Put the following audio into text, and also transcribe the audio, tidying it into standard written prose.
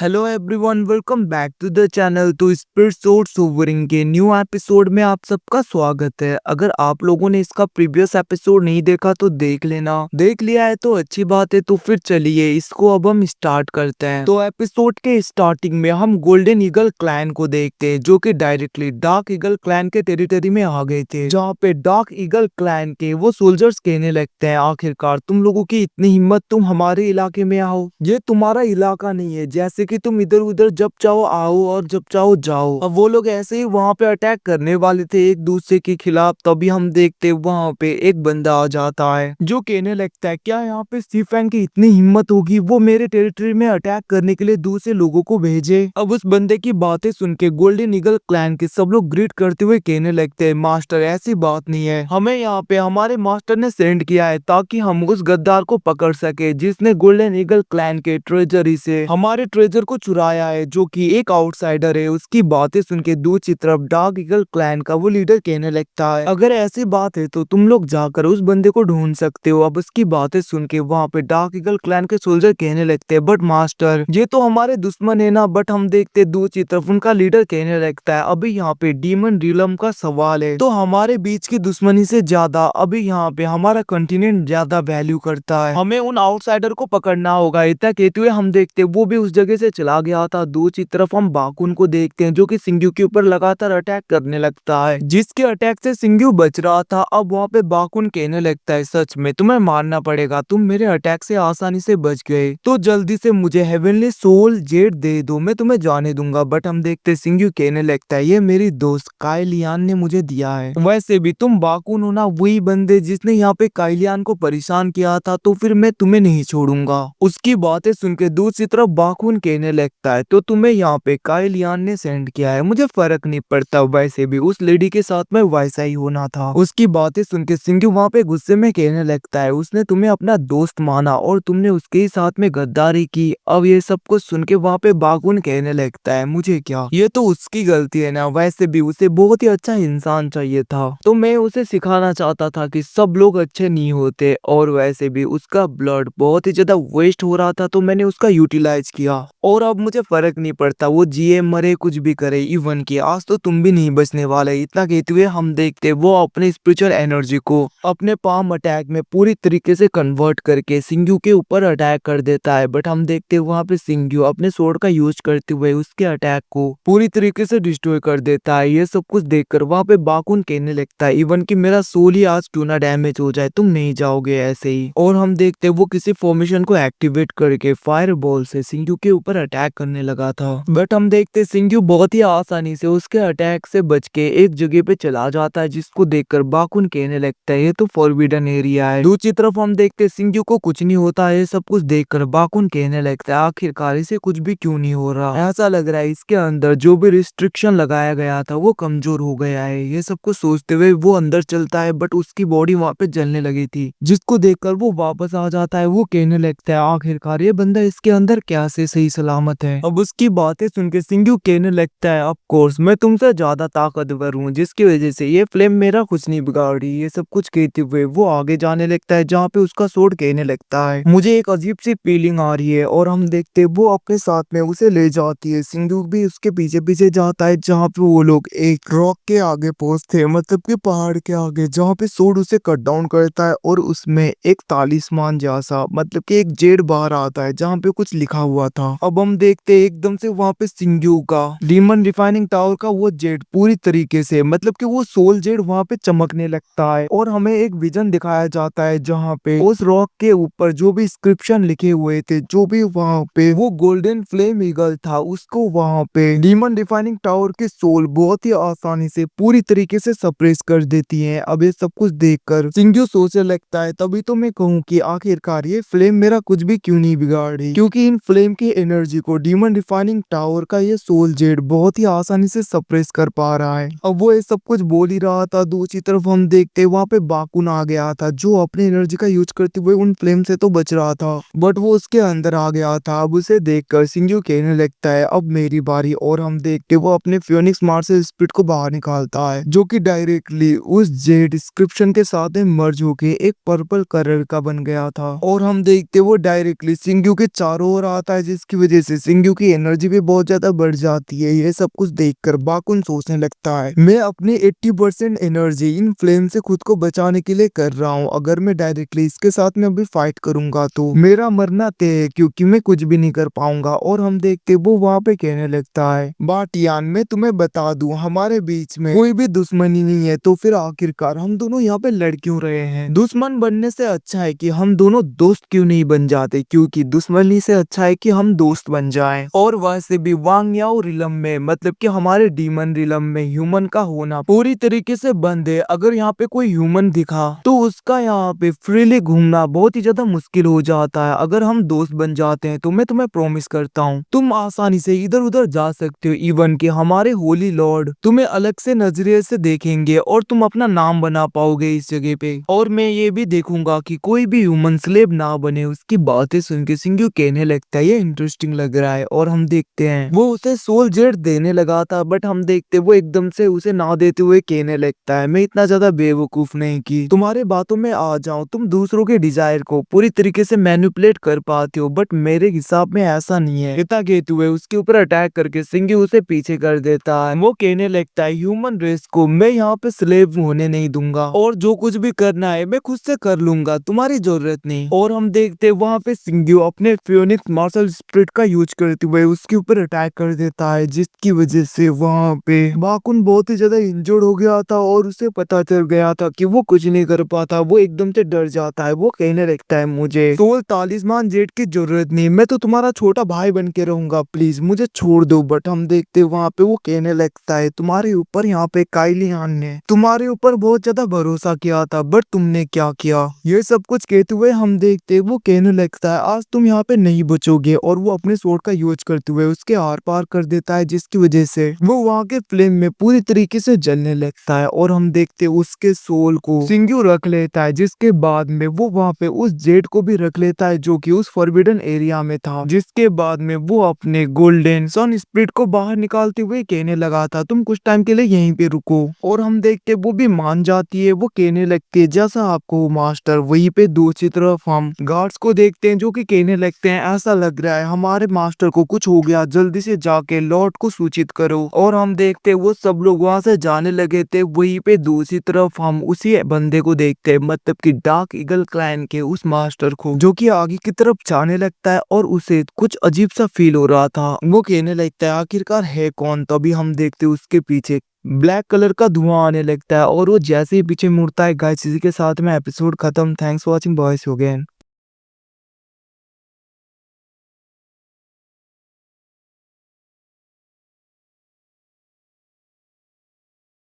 Hello everyone, welcome back to the channel. तो spirit source सोवरिंग के न्यू एपिसोड में आप सबका स्वागत है। अगर आप लोगों ने इसका प्रीवियस एपिसोड नहीं देखा तो देख लेना, देख लिया है तो अच्छी बात है। तो फिर चलिए इसको अब हम स्टार्ट करते हैं। तो एपिसोड के स्टार्टिंग में हम गोल्डन ईगल क्लैन को देखते हैं, जो कि डायरेक्टली डार्क ईगल क्लैन के टेरिटरी में आ गए थे, जहाँ पे डार्क ईगल क्लैन के वो सोल्जर्स कहने लगते हैं, आखिरकार तुम लोगों की इतनी हिम्मत, तुम हमारे इलाके में आओ, ये तुम्हारा इलाका नहीं है, जैसे कि तुम इधर उधर जब चाहो आओ और जब चाहो जाओ। अब वो लोग ऐसे ही वहां पे अटैक करने वाले थे एक दूसरे के खिलाफ, तभी हम देखते वहां पे एक बंदा आ जाता है जो कहने लगता है, क्या यहाँ पे स्टीफन की इतनी हिम्मत होगी वो मेरे टेरिटरी में अटैक करने के लिए दूसरे लोगों को भेजे। अब उस बंदे की बातें सुन के गोल्डन ईगल क्लैन के सब लोग ग्रीट करते हुए कहने लगते हैं, मास्टर ऐसी बात नहीं है, हमें यहाँ पे हमारे मास्टर ने सेंड किया है ताकि हम उस गद्दार को पकड़ सके जिसने गोल्डन ईगल क्लैन के ट्रेजरी से हमारे ट्रेजर को चुराया है, जो कि एक आउटसाइडर है। उसकी बातें सुन के दूसरी तरफ डार्क ईगल क्लैन का वो लीडर कहने लगता है, अगर ऐसी बात है तो तुम लोग जाकर उस बंदे को ढूंढ सकते हो। अब उसकी बातें सुन के वहाँ पे डार्क ईगल क्लैन के सोल्जर कहने लगते हैं, बट मास्टर ये तो हमारे दुश्मन है ना। बट हम देखते दूसरी तरफ उनका लीडर कहने लगता है, अभी यहाँ पे डीमन रिलम का सवाल है, तो हमारे बीच की दुश्मनी से ज्यादा अभी यहाँ पे हमारा कंटिनेंट ज्यादा वैल्यू करता है, हमें उन आउटसाइडर को पकड़ना होगा। इतना कहते हुए हम देखते वो भी उस जगह से चला गया था। दूसरी तरफ हम बाकुन को देखते हैं, जो कि सिंग्यू के ऊपर लगातार अटैक करने लगता है, जिसके अटैक से सिंग्यू बच रहा था। अब वहाँ पे बाकुन कहने लगता है, सच में तुम्हें मानना पड़ेगा, तुम मेरे अटैक से आसानी से बच गए, तो जल्दी से मुझे हेवनली सोल जेड दे दो, मैं तुम्हें जाने दूंगा। बट हम देखते सिंग्यू कहने लगता है, ये मेरी दोस्त काइलियान ने मुझे दिया है। वैसे भी तुम बाकुन हो ना, वही बंदे जिसने यहाँ पे काइलियान को परेशान किया था, तो फिर मैं तुम्हें नहीं छोड़ूंगा। उसकी बातें सुन के दूसरी तरफ बाकुन कहने लगता है, तो तुम्हें यहाँ पे काइलियान ने सेंड किया है, मुझे फर्क नहीं पड़ता, वैसे भी उस लेडी के साथ में वैसा ही होना था। उसकी बातें सुन के सिंग्यू वहाँ पे गुस्से में कहने लगता है, उसने तुम्हें अपना दोस्त माना और तुमने उसके ही साथ में गद्दारी की। अब ये सब कुछ सुन के वहाँ पे बाकुन कहने लगता है, मुझे क्या, ये तो उसकी गलती है ना, वैसे भी उसे बहुत ही अच्छा इंसान चाहिए था, तो मैं उसे सिखाना चाहता था कि सब लोग अच्छे नहीं होते, और वैसे भी उसका ब्लड बहुत ही ज्यादा वेस्ट हो रहा था, तो मैंने उसका यूटिलाइज किया, और अब मुझे फर्क नहीं पड़ता वो जिए मरे कुछ भी करे, इवन की आज तो तुम भी नहीं बचने वाले। इतना कहते हुए हम देखते वो अपने स्पिरिचुअल एनर्जी को अपने पाम अटैक में पूरी तरीके से कन्वर्ट करके सिंग्यू के ऊपर अटैक कर देता है। बट हम देखते वहाँ पे सिंग्यू अपने स्वॉर्ड का यूज करते हुए उसके अटैक को पूरी तरीके से डिस्ट्रॉय कर देता है। ये सब कुछ देखकर वहाँ पे बाकुन कहने लगता है, इवन कि मेरा सोल ही आज क्यों ना डैमेज हो जाए, तुम नहीं जाओगे ऐसे ही। और हम देखते वो किसी फॉर्मेशन को एक्टिवेट करके फायर बॉल से सिंग्यू के ऊपर अटैक करने लगा था। बट हम देखते सिंग्यू बहुत ही आसानी से उसके अटैक से बच के एक जगह पे चला जाता है, जिसको देखकर बाकुन कहने लगता है, ये तो फॉरबिडन एरिया है। दूसरी तरफ हम देखते सिंग्यू को कुछ नहीं होता है। सब कुछ देखकर बाकुन कहने लगता है, आखिरकार इसे कुछ भी क्यों नहीं हो रहा, ऐसा लग रहा है इसके अंदर जो भी रिस्ट्रिक्शन लगाया गया था वो कमजोर हो गया है। ये सब कुछ सोचते हुए वो अंदर चलता है, बट उसकी बॉडी वहाँ पे जलने लगी थी, जिसको देखकर वो वापस आ जाता है। वो कहने लगता है, आखिरकार ये बंदा इसके अंदर क्या से सही सलामत है। अब उसकी बातें सुन के सिंग्यू कहने लगता है, ऑफ कोर्स मैं तुमसे ज्यादा ताकतवर हूँ, जिसकी वजह से ये फ्लेम मेरा कुछ नहीं बिगाड़ी। ये सब कुछ कहते हुए वो आगे जाने लगता है, जहाँ पे उसका स्वॉर्ड कहने लगता है, मुझे एक अजीब सी फीलिंग आ रही है। और हम देखते वो अपने साथ में उसे ले जाती है। सिंग्यू भी उसके पीछे पीछे जाता है, जहाँ पे वो लोग एक रॉक के आगे पहुंचते, मतलब कि पहाड़ के आगे, जहाँ पे स्वॉर्ड उसे कट डाउन करता है, और उसमें एक तालिस्मान जैसा, मतलब कि एक जेड बाहर आता है जहाँ पे कुछ लिखा हुआ था। अब हम देखते एकदम से वहाँ पे सिंग्यू का डीमन रिफाइनिंग टावर का वो जेड पूरी तरीके से, मतलब कि वो सोल जेड वहाँ पे चमकने लगता है, और हमें एक विजन दिखाया जाता है जहाँ पे उस रॉक के ऊपर जो भी इंस्क्रिप्शन लिखे हुए थे, जो भी वहाँ पे वो गोल्डन फ्लेम ईगल था, उसको वहाँ पे डीमन रिफाइनिंग टावर के सोल बहुत ही आसानी से पूरी तरीके से सप्रेस कर देती है। अब ये सब कुछ देखकर सिंग्यू सोचने लगता है, तभी तो मैं कहूँ कि आखिरकार ये फ्लेम मेरा कुछ भी क्यों नहीं बिगाड़ी, क्योंकि इन फ्लेम की एनर्जी को डीमन रिफाइनिंग टावर का ये सोल जेड बहुत ही आसानी से सप्रेस कर पा रहा है। अब वो ये सब कुछ बोल ही रहा था, दूसरी तरफ हम देखते वहाँ पे बाकुन आ गया था, जो अपनी एनर्जी का यूज करते हुए उन फ्लेम से तो बच रहा था, बट वो उसके अंदर आ गया था। अब उसे देखकर सिंग्यू कहने लगता है, अब मेरी बारी। और हम देखते वो अपने फियोनिक्स मार्शल स्पिरिट को बाहर निकालता है, जो कि डायरेक्टली उस जेड डिस्क्रिप्शन के साथ में मर्ज होके एक पर्पल कलर का बन गया था। और हम देखते वो डायरेक्टली सिंग्यू के चारों ओर आता है, जिसकी वजह वजह से सिंगू की एनर्जी भी बहुत ज्यादा बढ़ जाती है। ये सब कुछ देखकर बाकुन सोचने लगता है, मैं अपनी 80% एनर्जी इन फ्लेम से खुद को बचाने के लिए कर रहा हूँ। अगर मैं डायरेक्टली इसके साथ में अभी फाइट करूंगा तो मेरा मरना तय है, क्योंकि मैं कुछ भी नहीं कर पाऊंगा। और हम देखते वो वहाँ पे कहने लगता है, बाटियान मैं तुम्हें बता दूं हमारे बीच में कोई भी दुश्मनी नहीं है, तो फिर आखिरकार हम दोनों यहाँ पे लड़ क्यों रहे हैं? दुश्मन बनने से अच्छा है कि हम दोनों दोस्त क्यों नहीं बन जाते, क्योंकि दुश्मनी से अच्छा है कि हम दोस्त बन जाएं। और वैसे भी वांग याओ रिलम में, मतलब कि हमारे डीमन रिलम में ह्यूमन का होना पूरी तरीके से बंद है। अगर यहाँ पे कोई ह्यूमन दिखा तो उसका यहाँ पे फ्रीली घूमना बहुत ही ज्यादा मुश्किल हो जाता है। अगर हम दोस्त बन जाते हैं तो मैं तुम्हें प्रॉमिस करता हूँ तुम आसानी से इधर उधर जा सकते हो। इवन कि हमारे होली लॉर्ड तुम्हें अलग से नजरिए से देखेंगे और तुम अपना नाम बना पाओगे इस जगह पे। और मैं ये भी देखूंगा कि कोई भी ह्यूमन स्लेव ना बने। उसकी बातें सुन के सिंगू कहने लगता है, ये इंटरेस्टिंग लग रहा है। और हम देखते हैं वो उसे सोल जेट देने लगा था, बट हम देखते वो एकदम से उसे ना देते हुए कहने लगता है, मैं इतना ज्यादा बेवकूफ नहीं कि तुम्हारे बातों में आ जाऊं। तुम दूसरों के डिजायर को पूरी तरीके से मैनिपुलेट कर पाते हो, बट मेरे हिसाब में ऐसा नहीं है। इतना कहते हुए उसके ऊपर अटैक करके सिंगू उसे पीछे कर देता है। वो कहने लगता है, ह्यूमन रेस को मैं यहाँ पे स्लेव होने नहीं दूंगा, और जो कुछ भी करना है मैं खुद से कर लूंगा, तुम्हारी जरूरत नहीं। और हम देखते वहाँ पे सिंगू अपने फियोनिक्स मार्शल स्पिरिट का यूज करते हुए उसके ऊपर अटैक कर देता है, जिसकी वजह से वहाँ पे बाकुन बहुत ही ज्यादा इंजर्ड हो गया था और उसे पता चल गया था कि वो कुछ नहीं कर पाता। वो एकदम से डर जाता है। वो कहने लगता है, मुझे सोल तालिस्मान जेट की जरूरत नहीं, मैं तो तुम्हारा छोटा भाई बन के रहूंगा, प्लीज मुझे छोड़ दो। बट हम देखते वहाँ पे वो कहने लगता है, तुम्हारे ऊपर यहाँ पे काइलियान ने तुम्हारे ऊपर बहुत ज्यादा भरोसा किया था, बट तुमने क्या किया? ये सब कुछ कहते हुए हम देखते वो कहने लगता है, आज तुम यहाँ पे नहीं बचोगे। और वो अपने स्वॉर्ड का यूज करते हुए उसके आर पार कर देता है, जिसकी वजह से वो वहाँ के फ्लेम में पूरी तरीके से जलने लगता है। और हम देखते उसके सोल को सिंगू रख लेता है, जिसके बाद में वो वहाँ पे उस जेट को भी रख लेता है जो कि उस फॉरबिडन एरिया में था। जिसके बाद में वो अपने गोल्डन सन स्पिरिट को बाहर निकालते हुए कहने लगा था, तुम कुछ टाइम के लिए यहीं पे रुको। और हम देखते वो भी मान जाती है। वो कहने लगती है, जैसा आपको मास्टर। वहीं पे दूसरी तरफ हम गार्ड्स को देखते हैं जो कि कहने लगते हैं, ऐसा लग रहा है हमारे मास्टर को कुछ हो गया, जल्दी से जाके लॉर्ड को सूचित करो। और हम देखते वो सब लोग वहां से जाने लगे थे। वहीं पे दूसरी तरफ हम उसी बंदे को देखते हैं, मतलब कि डार्क ईगल क्लैन के उस मास्टर को, जो कि आगे की तरफ जाने लगता है और उसे कुछ अजीब सा फील हो रहा था। वो कहने लगता है, आखिरकार है कौन? तभी हम देखते उसके पीछे ब्लैक कलर का धुआं आने लगता है और वो जैसे ही पीछे मुड़ता है। गाइस इसी के साथ में एपिसोड खत्म। Thanks for watching boys again.